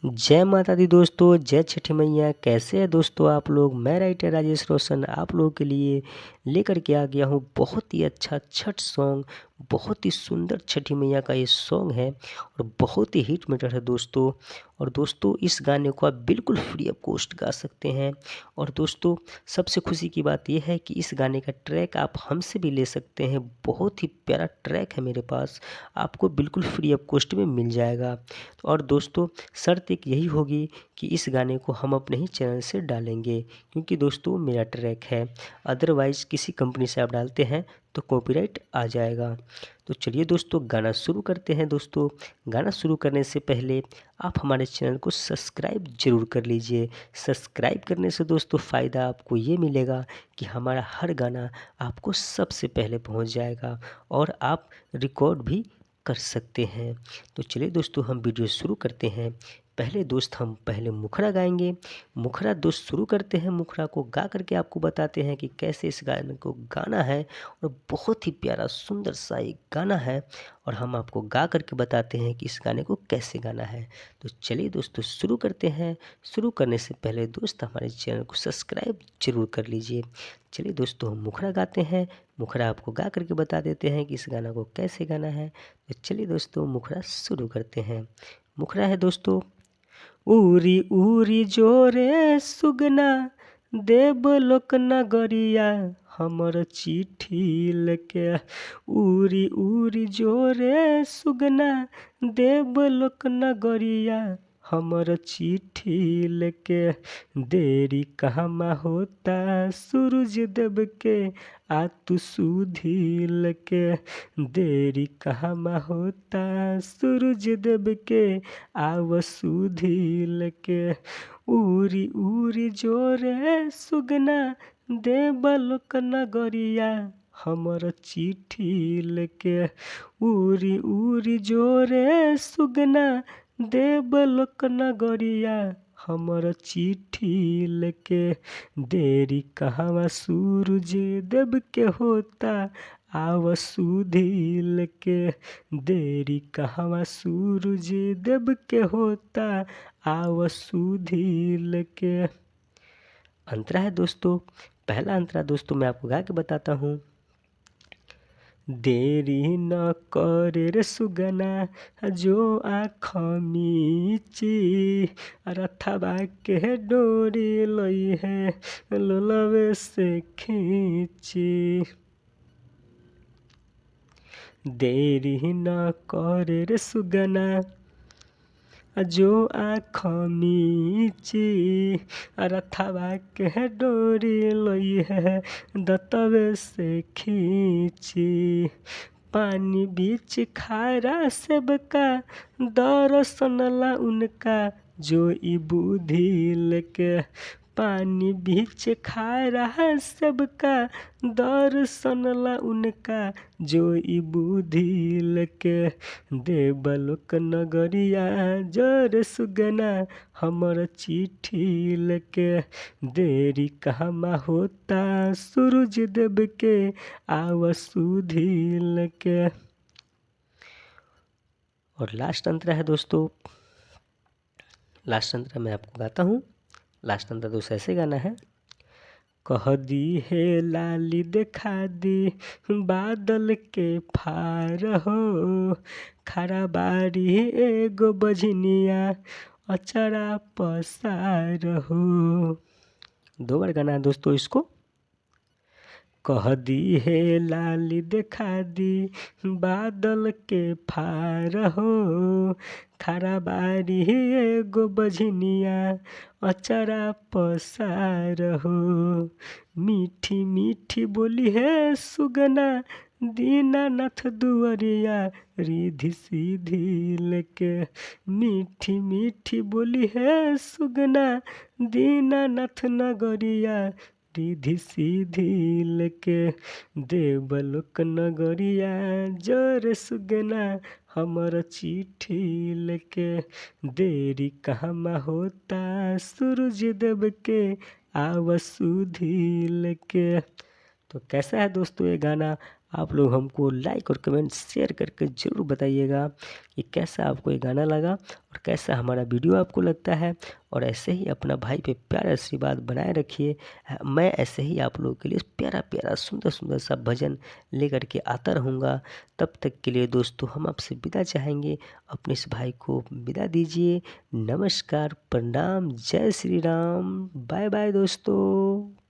जय माता दी दोस्तों, जय छठी मैया। कैसे हैं दोस्तों आप लोग। मैं राइटर राजेश रोशन आप लोगों के लिए लेकर के आ गया हूँ बहुत ही अच्छा छठ सॉन्ग। बहुत ही सुंदर छठी मैया का ये सॉन्ग है और बहुत ही हिट मैटर है दोस्तों। और दोस्तों इस गाने को आप बिल्कुल फ्री ऑफ कॉस्ट गा सकते हैं। और दोस्तों सबसे खुशी की बात यह है कि इस गाने का ट्रैक आप हमसे भी ले सकते हैं। बहुत ही प्यारा ट्रैक है मेरे पास, आपको बिल्कुल फ्री ऑफ कॉस्ट में मिल जाएगा। और दोस्तों शर्त एक यही होगी कि इस गाने को हम अपने ही चैनल से डालेंगे, क्योंकि दोस्तों मेरा ट्रैक है। अदरवाइज़ किसी कंपनी से आप डालते हैं तो कॉपीराइट आ जाएगा। तो चलिए दोस्तों गाना शुरू करते हैं। दोस्तों गाना शुरू करने से पहले आप हमारे चैनल को सब्सक्राइब ज़रूर कर लीजिए। सब्सक्राइब करने से दोस्तों फ़ायदा आपको ये मिलेगा कि हमारा हर गाना आपको सबसे पहले पहुंच जाएगा और आप रिकॉर्ड भी कर सकते हैं। तो चलिए दोस्तों हम वीडियो शुरू करते हैं। हम पहले मुखड़ा गाएंगे। मुखड़ा दोस्त शुरू करते हैं। मुखड़ा को गा करके आपको बताते हैं कि कैसे इस गाने को गाना है। और बहुत ही प्यारा सुंदर सा एक गाना है और हम आपको गा करके बताते हैं कि इस गाने को कैसे गाना है। तो चलिए दोस्तों शुरू करते हैं। शुरू करने से पहले दोस्त हमारे चैनल को सब्सक्राइब जरूर कर लीजिए। चलिए दोस्तों हम मुखड़ा गाते हैं। मुखड़ा आपको गा करके बता देते हैं कि इस गाना को कैसे गाना है। तो चलिए दोस्तों मुखड़ा शुरू करते हैं। मुखड़ा है दोस्तों। उरी उरी जोरे सुगना देवलोक नगरिया हमर चिट्ठी लेके। उरी उरी जोरे सुगना देवलोक नगरिया हमर चिट्ठी लेके। देरी कहमा होता सूरज देव के आ तू सुधी लेके। देरी कहमा होता सूरज देव के आव सुधी लेके। उरी उरी जोरे सुगना देवलोक नगरिया हमर चिट्ठी लेके। उरी उरी जोरे सुगना देवलोक नगरिया हमर चिट्ठी लेके। देरी कहवा सूरज देव के होता आव सुधी लेके। देरी कहवा सूरज देव के होता आव सुधी लेके। अंतरा है दोस्तों। पहला अंतरा दोस्तों मैं आपको गा के बताता हूँ। देरी न करे रे सुगना जो आँख मीची। रथवा के डोरी लई है लोलवे से खींची। देरी न करे रे सुगना जो आँख मीची। रथवा के डोरी लई है दतवे से खींची। पानी बीच खारा सेबका दर्शनला उनका जो ई बुद्धि लेके। पानी बीच खारा सबका दर्शनला उनका जो ई बुद्धि लेके। देवलोक नगरिया जर सुगना हमर चिट्ठी लेके। देरी कहमा होता सूरज देव के आव सुधी लेके। और लास्ट अंतरा है दोस्तों। लास्ट अंतरा मैं आपको गाता हूँ। लास्ट अंतरा दोस्तों ऐसे गाना है। कह दी है लाली देखा दी बादल के फार हो। खरा बारी एगो बजनिया अचरा पसार हो। दो बार गाना है दोस्तों इसको। कह दी है लाली देखा दी बादल के फार हो। खरा बारी एगो बजनिया अचरा पसार हो। मीठी मीठी बोली है सुगना दीनानाथ दुआरिया रिधि सीधी लेके। मीठी मीठी बोली है सुगना दीनानाथ नगरिया रिधि सीधी लेके। देवलोक नगरिया जर सुगना हमर चिट्ठी लेके। देरी कहमा होता सूरज देव के आव सुधी लेके। तो कैसा है दोस्तों ये गाना, आप लोग हमको लाइक और कमेंट शेयर करके ज़रूर बताइएगा कि कैसा आपको ये गाना लगा और कैसा हमारा वीडियो आपको लगता है। और ऐसे ही अपना भाई पे प्यार आशीर्वाद बनाए रखिए। मैं ऐसे ही आप लोगों के लिए प्यारा प्यारा सुंदर सुंदर सा भजन लेकर के आता रहूँगा। तब तक के लिए दोस्तों हम आपसे विदा चाहेंगे। अपने इस भाई को विदा दीजिए। नमस्कार, प्रणाम, जय श्री राम, बाय बाय दोस्तों।